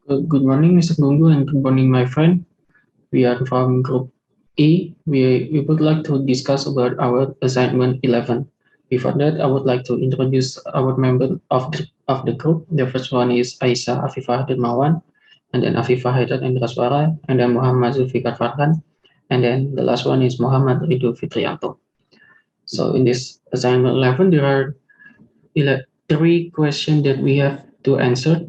Good morning, Mr. Gungu, and good morning, my friend. We are from Group E. We would like to discuss about our assignment 11. Before that, I would like to introduce our member of the group. The first one is Aisyah, Afifah, Darmawan, and then Afifah, Haidar, Endraswara, and then Muhammad Dzulfikar, Farkhan, and then the last one is Muhammad Ridho, Fitrianto. So in this assignment 11, there are three questions that we have to answer.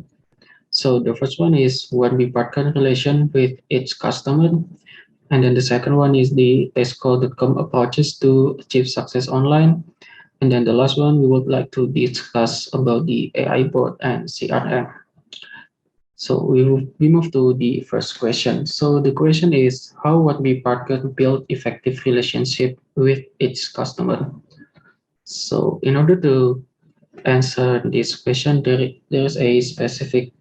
So the first one is what we partner relation with each customer. And then the second one is the Tesco.com approaches to achieve success online. And then the last one, we would like to discuss about the AI bot and CRM. So we move to the first question. So the question is how what we partner build effective relationship with each customer. So in order to answer this question, there's a specific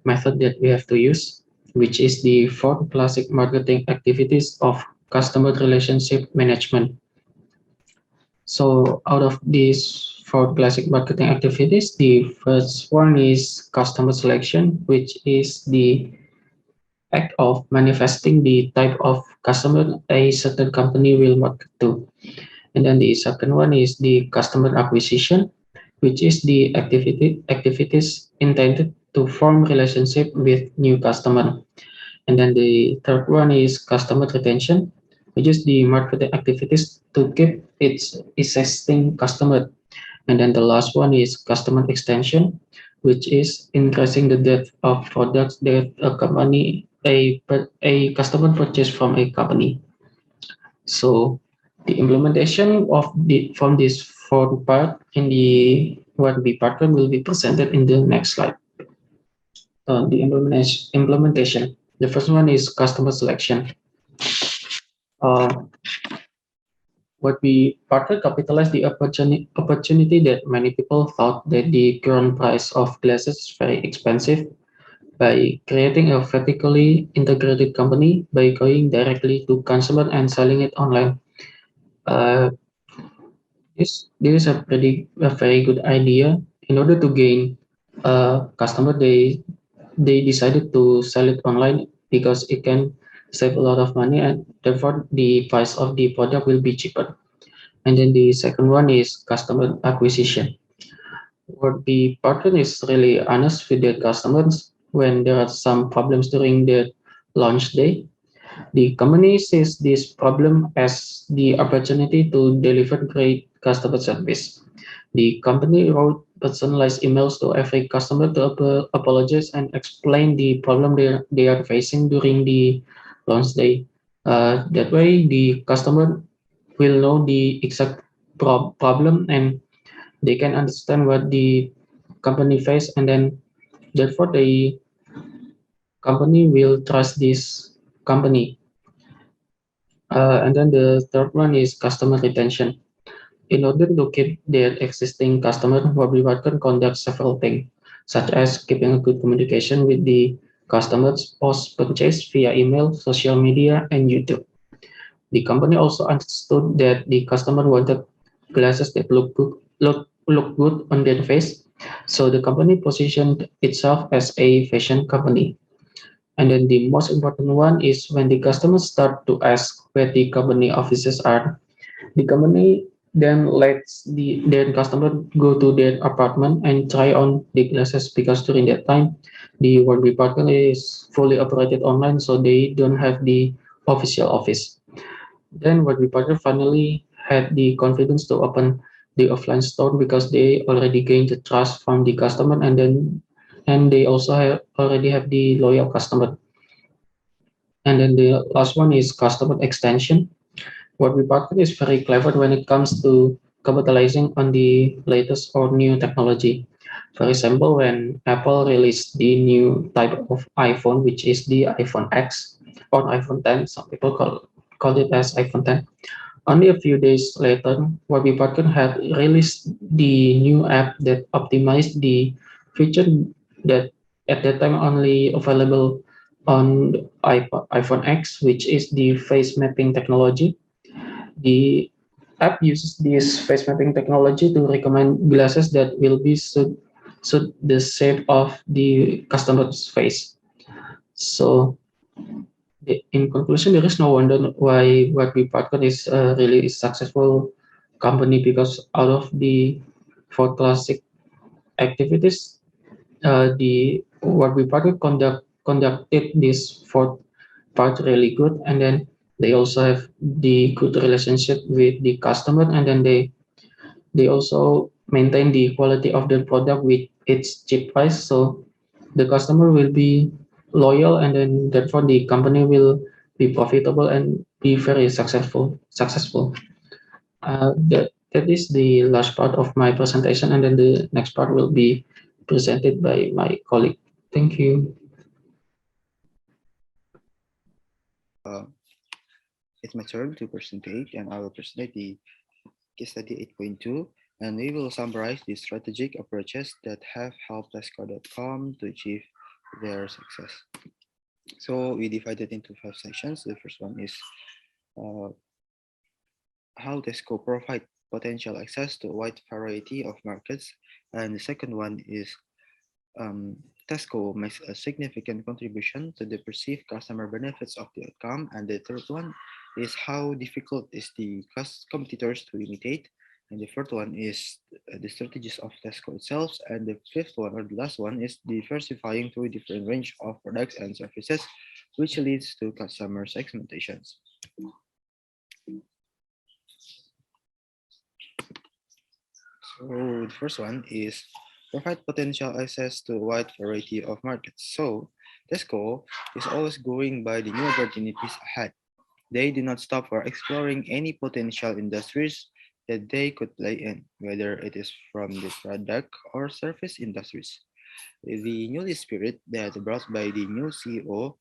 method that we have to use, which is the four classic marketing activities of customer relationship management. So out of these four classic marketing activities, the first one is customer selection, which is the act of manifesting the type of customer a certain company will market to. And then the second one is the customer acquisition, which is the activities intended to form relationship with new customer. And then the third one is customer retention, which is the marketing activities to keep its existing customer. And then the last one is customer extension, which is increasing the depth of products that a customer purchase from a company. So the implementation of the from this four part in the what we partner will be presented in the next slide. The implementation. The first one is customer selection. Uh, what we partly capitalize the opportunity that many people thought that the current price of glasses is very expensive by creating a vertically integrated company by going directly to consumer and selling it online. Uh, this is a very good idea. In order to gain customer, they decided to sell it online because it can save a lot of money and therefore the price of the product will be cheaper. And then the second one is customer acquisition. What the partner is really honest with their customers when there are some problems during their launch day. The company sees this problem as the opportunity to deliver great customer service. The company wrote personalized emails to every customer to apologize and explain the problem they are facing during the launch day. That way, the customer will know the exact problem and they can understand what the company face, and then therefore the company will trust this company. And then the third one is customer retention. In order to keep their existing customer, Bobby Watson conducts several things, such as keeping a good communication with the customers post purchase via email, social media, and YouTube. The company also understood that the customer wanted glasses that look good on their face, so the company positioned itself as a fashion company. And then the most important one is when the customers start to ask where the company offices are, the company then lets their customer go to their apartment and try on the glasses because during that time the work department is fully operated online, so they don't have the official office. Then what we partner finally had the confidence to open the offline store because they already gained the trust from the customer, and they also already have the loyal customer. And then the last one is customer extension. What we partner is very clever when it comes to capitalizing on the latest or new technology. For example, when Apple released the new type of iPhone, which is the iPhone X or iPhone 10, some people call it as iPhone 10. Only a few days later, Warby Parker had released the new app that optimized the feature that at that time only available on the iPhone X, which is the face mapping technology. The app uses this face mapping technology to recommend glasses that will be suit the shape of the customer's face. So in conclusion, there is no wonder why Rugby Partner is really a successful company, because out of the four classic activities, the Rugby Partner conducted this fourth part really good, and then they also have the good relationship with the customer, and then they also maintain the quality of the product with its cheap price, so the customer will be loyal, and then therefore the company will be profitable and be very successful. That is the last part of my presentation, and then the next part will be presented by my colleague. Thank you. Uh, it's my turn to present, and I will present the case study 8.2, and we will summarize the strategic approaches that have helped Tesco.com to achieve their success. So we divided into 5 sections. The first one is uh, how Tesco provide potential access to a wide variety of markets, and the second one is um, Tesco makes a significant contribution to the perceived customer benefits of the outcome. And the third one is how difficult is the competitors to imitate. And the fourth one is the strategies of Tesco itself. And the fifth one, or the last one, is diversifying through different range of products and services, which leads to customer segmentations. So the first one is provide potential access to a wide variety of markets. So Tesco is always going by the new opportunities ahead. They do not stop for exploring any potential industries that they could play in, whether it is from the product or service industries. The new spirit that brought by the new CEO,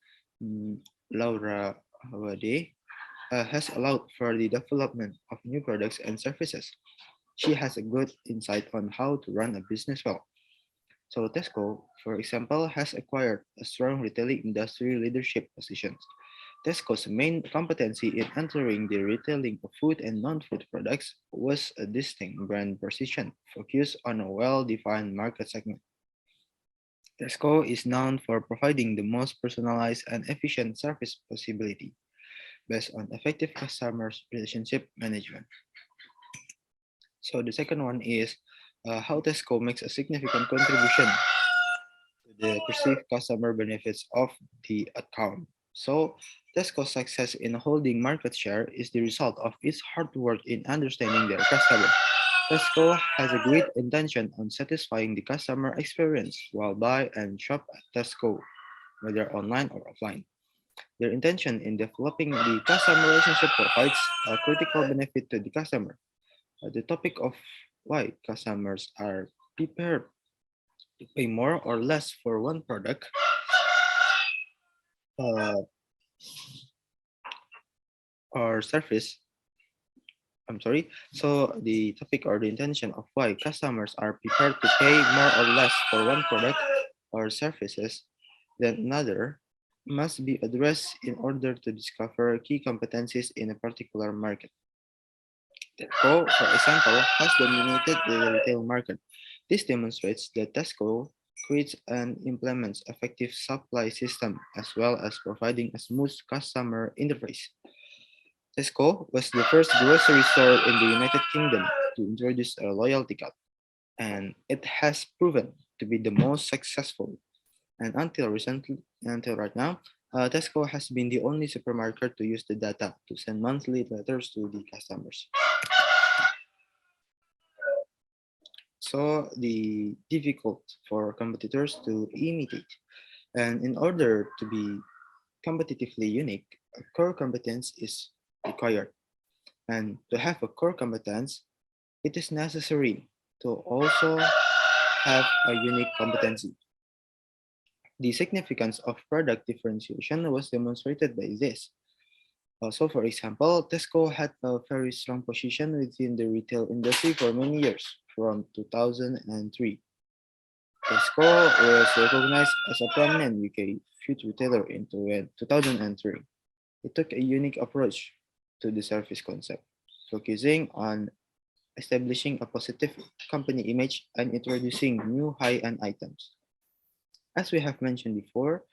Laura Wade, has allowed for the development of new products and services. She has a good insight on how to run a business well. So Tesco, for example, has acquired a strong retailing industry leadership position. Tesco's main competency in entering the retailing of food and non-food products was a distinct brand position focused on a well-defined market segment. Tesco is known for providing the most personalized and efficient service possibility based on effective customer relationship management. So the second one is how Tesco makes a significant contribution to the perceived customer benefits of the account. So Tesco's success in holding market share is the result of its hard work in understanding their customer. Tesco has a great intention on satisfying the customer experience while buy and shop at Tesco, whether online or offline. Their intention in developing the customer relationship provides a critical benefit to the customer. The topic of why customers are prepared to pay more or less for one product uh, or service. I'm sorry. So the topic or the intention of why customers are prepared to pay more or less for one product or services than another must be addressed in order to discover key competencies in a particular market. Tesco, for example, has dominated the retail market. This demonstrates that Tesco creates and implements effective supply system as well as providing a smooth customer interface. Tesco was the first grocery store in the United Kingdom to introduce a loyalty card, and it has proven to be the most successful. And until right now, Tesco has been the only supermarket to use the data to send monthly letters to the customers. So the difficult for competitors to imitate. And in order to be competitively unique, a core competence is required. And to have a core competence, it is necessary to also have a unique competency. The significance of product differentiation was demonstrated by this. Also, for example, Tesco had a very strong position within the retail industry for many years, from 2003. Tesco was recognized as a prominent UK food retailer in 2003. It took a unique approach to the service concept, focusing on establishing a positive company image and introducing new high-end items. As we have mentioned before,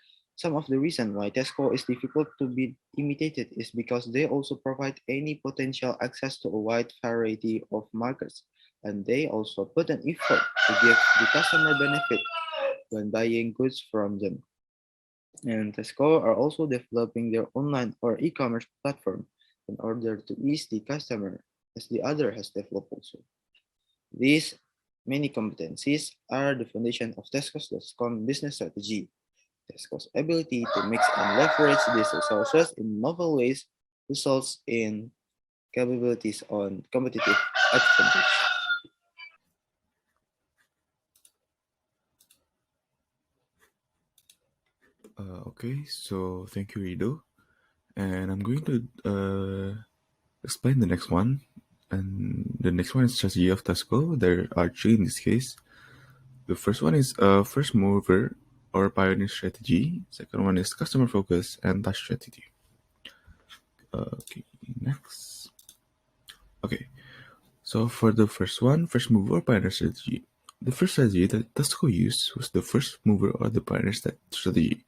Some of the reason why Tesco is difficult to be imitated is because they also provide any potential access to a wide variety of markets, and they also put an effort to give the customer benefit when buying goods from them. And Tesco are also developing their online or e-commerce platform in order to ease the customer, as the other has developed also. These many competencies are the foundation of Tesco's.com business strategy. Tesco's ability to mix and leverage these resources in novel ways results in capabilities on competitive advantage. Okay, so thank you, Ridho. And I'm going to explain the next one. And the next one is strategy of Tasco. There are three in this case. The first one is first mover or pioneer strategy. Second one is customer focus and touch strategy. Okay, next. Okay, so for the first one, first mover or pioneer strategy. The first strategy that Tasco used was the first mover or the pioneer strategy.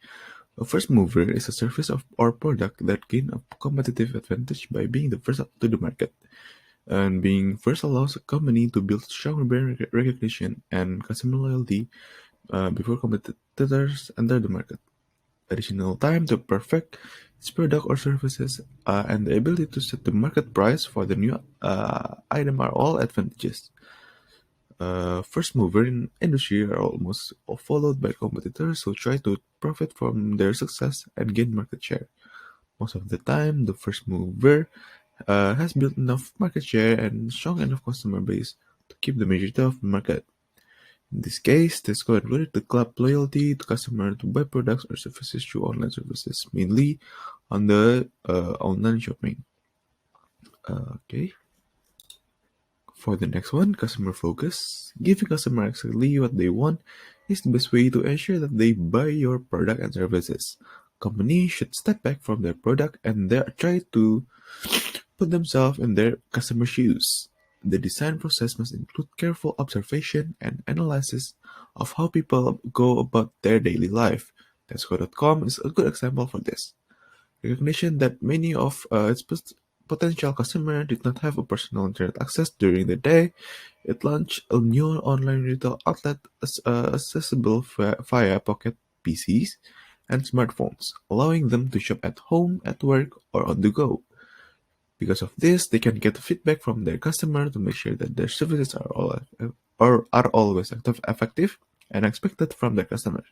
A first mover is a service or product that gain a competitive advantage by being the first to the market. And being first allows a company to build strong brand recognition and customer loyalty before competitors enter the market. Additional time to perfect its product or services and the ability to set the market price for the new item are all advantages. First mover in industry are almost followed by competitors who try to profit from their success and gain market share. Most of the time, the first mover has built enough market share and strong enough customer base to keep the majority of the market. In this case, Tesco included the club loyalty to customer to buy products or services through online services, mainly on the online shopping. Okay. For the next one, customer focus. Giving customers exactly what they want is the best way to ensure that they buy your product and services. Companies should step back from their product and try to put themselves in their customer shoes. The design process must include careful observation and analysis of how people go about their daily life. Tesco.com is a good example for this. Recognition that many of its potential customers did not have a personal internet access during the day, it launched a new online retail outlet accessible via pocket PCs and smartphones, allowing them to shop at home, at work, or on the go. Because of this, they can get feedback from their customer to make sure that their services are always effective and expected from their customer.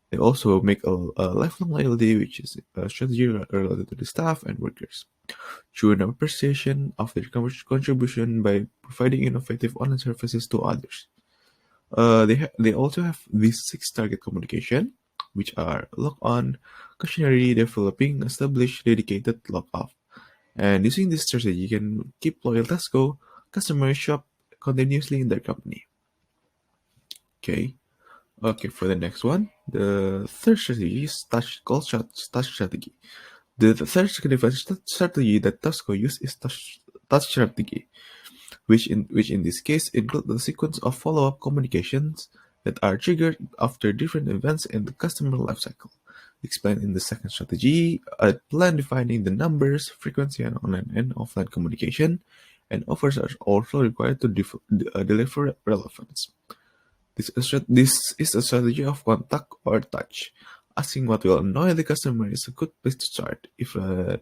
They also make a lifelong loyalty, which is a strategy related to the staff and workers, through an appreciation of their contribution by providing innovative online services to others. They also have these six target communication, which are log on, cautionary, developing, establish, dedicated, log off. And using this strategy, you can keep loyal Tesco customers shop continuously in their company. Okay. Okay, for the next one, the third strategy is touch strategy. The third significant strategy that Tesco uses is touch strategy, which in this case include the sequence of follow-up communications that are triggered after different events in the customer lifecycle. Explained in the second strategy, a plan defining the numbers, frequency, and online and offline communication, and offers are also required to deliver relevance. This is a strategy of contact or touch. Asking what will annoy the customer is a good place to start. If an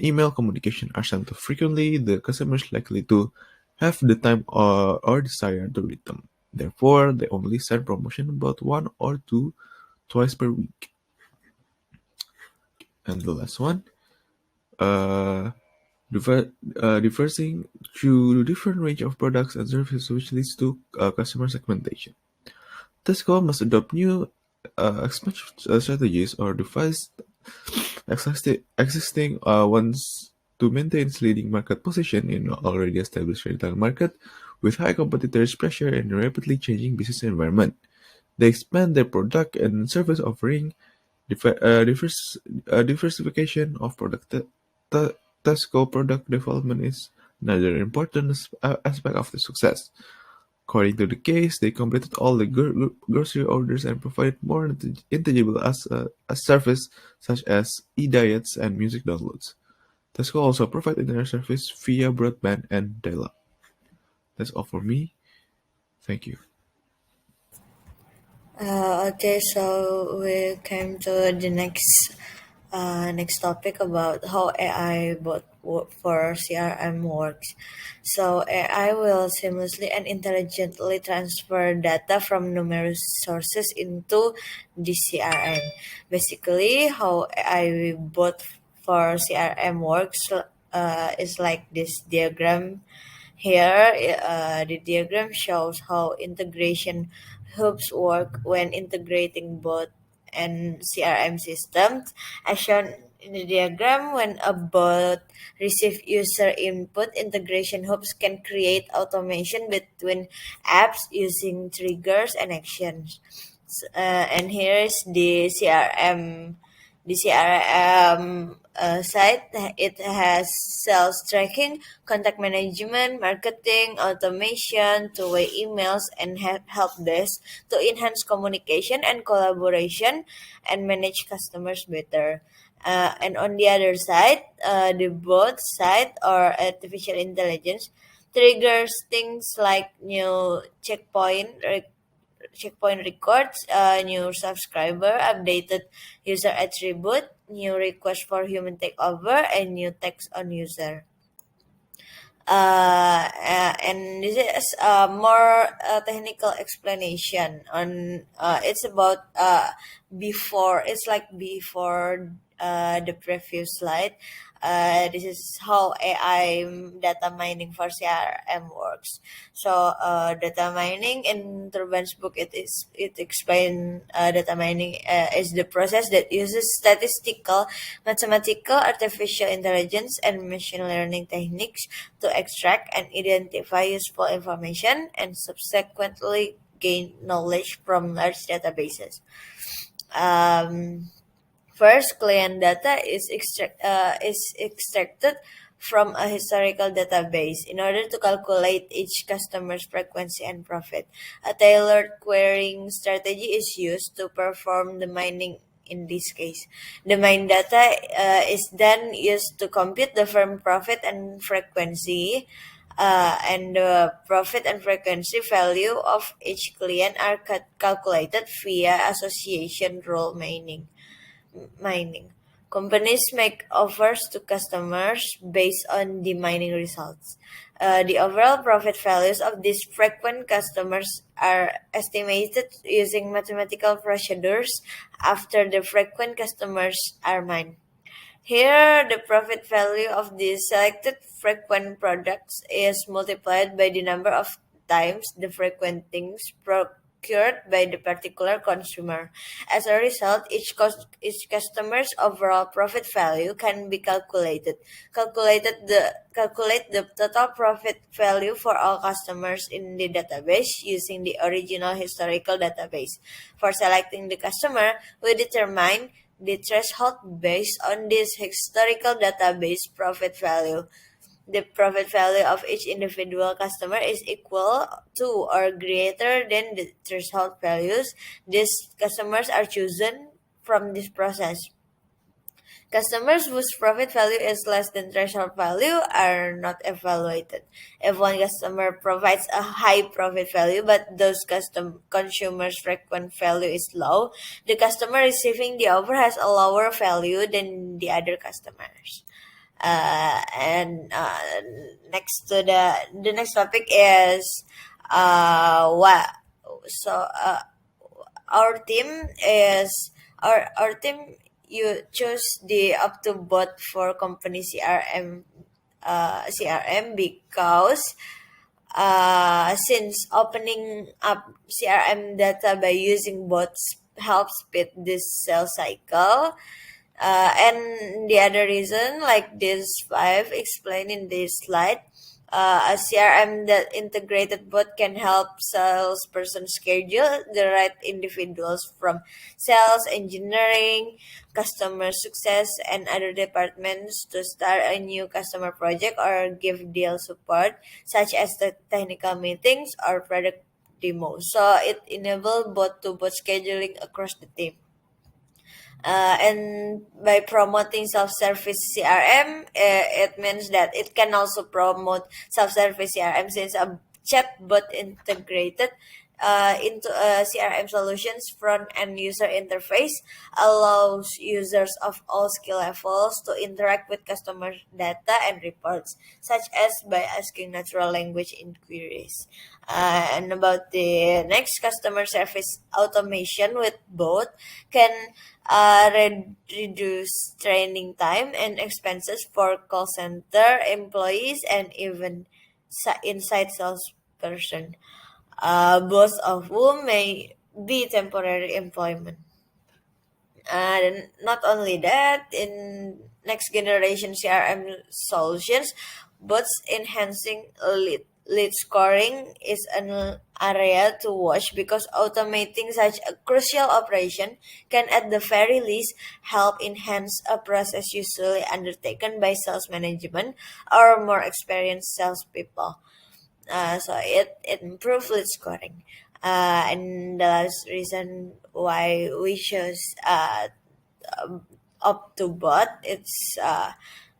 email communication are sent too frequently, the customer is likely to have the time or desire to read them. Therefore, they only send promotion about one or two twice per week. And the last one, uh, reversing through different range of products and services, which leads to customer segmentation. Tesco must adopt new expansion strategies or devise existing ones to maintain its leading market position in an already established retail market with high competitors' pressure and a rapidly changing business environment. They expand their product and service offering, diversification of product. Tesco product development is another important aspect of the success. According to the case, they completed all the grocery orders and provided more intangible as service such as e-diets and music downloads. Tesco also provide internet service via broadband and dial-up. That's all for me. Thank you. Okay, so we came to the next topic about how AI bot for CRM works. So AI will seamlessly and intelligently transfer data from numerous sources into the CRM. Basically, how AI bot for CRM works is like this diagram. Here, the diagram shows how integration hubs work when integrating both and CRM systems. As shown in the diagram, when a bot receives user input, integration hubs can create automation between apps using triggers and actions. And here's the CRM site. It has sales tracking, contact management, marketing, automation, two-way emails, and help desk to enhance communication and collaboration and manage customers better. And on the other side, the bot side or artificial intelligence triggers things like new checkpoint records, new subscriber, updated user attribute, new request for human takeover, and new text on user. And this is a more technical explanation on it's about before it's like before the previous slide. This is how AI data mining for CRM works. So data mining in Turban's book, it explains data mining is the process that uses statistical, mathematical, artificial intelligence, and machine learning techniques to extract and identify useful information and subsequently gain knowledge from large databases. Um, First, client data is extracted from a historical database in order to calculate each customer's frequency and profit. A tailored querying strategy is used to perform the mining in this case. The mine data is then used to compute the firm profit and frequency. And the profit and frequency value of each client are calculated via association rule mining. Companies make offers to customers based on the mining results. The overall profit values of these frequent customers are estimated using mathematical procedures after the frequent customers are mined. Here, the profit value of the selected frequent products is multiplied by the number of times the frequent things procured by the particular consumer. As a result, each customer's overall profit value can be calculated. Calculate the total profit value for all customers in the database using the original historical database. For selecting the customer, we determine the threshold based on this historical database profit value. The profit value of each individual customer is equal to or greater than the threshold values. These customers are chosen from this process. Customers whose profit value is less than threshold value are not evaluated. If one customer provides a high profit value but those consumers' frequent value is low, the customer receiving the offer has a lower value than the other customers. And next to the next topic is what so our team is our team you choose the up to bot for company CRM because since opening up CRM data by using bots helps speed this sales cycle. And the other reason, like this five explained in this slide, A CRM that integrated bot can help salesperson schedule the right individuals from sales, engineering, customer success, and other departments to start a new customer project or give deal support, such as the technical meetings or product demos. So it enables bot to bot scheduling across the team. And by promoting self-service CRM, it means that it can also promote self-service CRM since a chatbot integrated into a CRM solutions front end user interface allows users of all skill levels to interact with customer data and reports, such as by asking natural language inquiries. And about the next, customer service automation with bot can reduce training time and expenses for call center employees and even inside salesperson, both of whom may be temporary employment. And not only that, in next generation CRM solutions, bots enhancing lead scoring is an area to watch because automating such a crucial operation can at the very least help enhance a process usually undertaken by sales management or more experienced salespeople. So it improves lead scoring. And the last reason why we chose up to bot, it's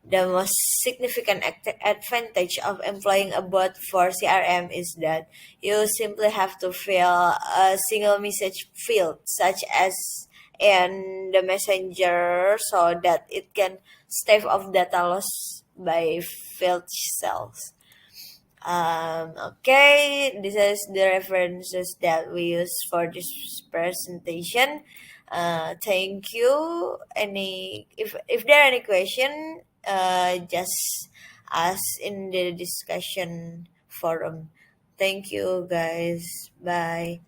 the most significant advantage of employing a bot for CRM is that you simply have to fill a single message field, such as in the messenger, so that it can stave off data loss by field cells. Okay, this is the references that we use for this presentation. Thank you. If there are any question, just ask in the discussion forum. Thank you, guys. Bye.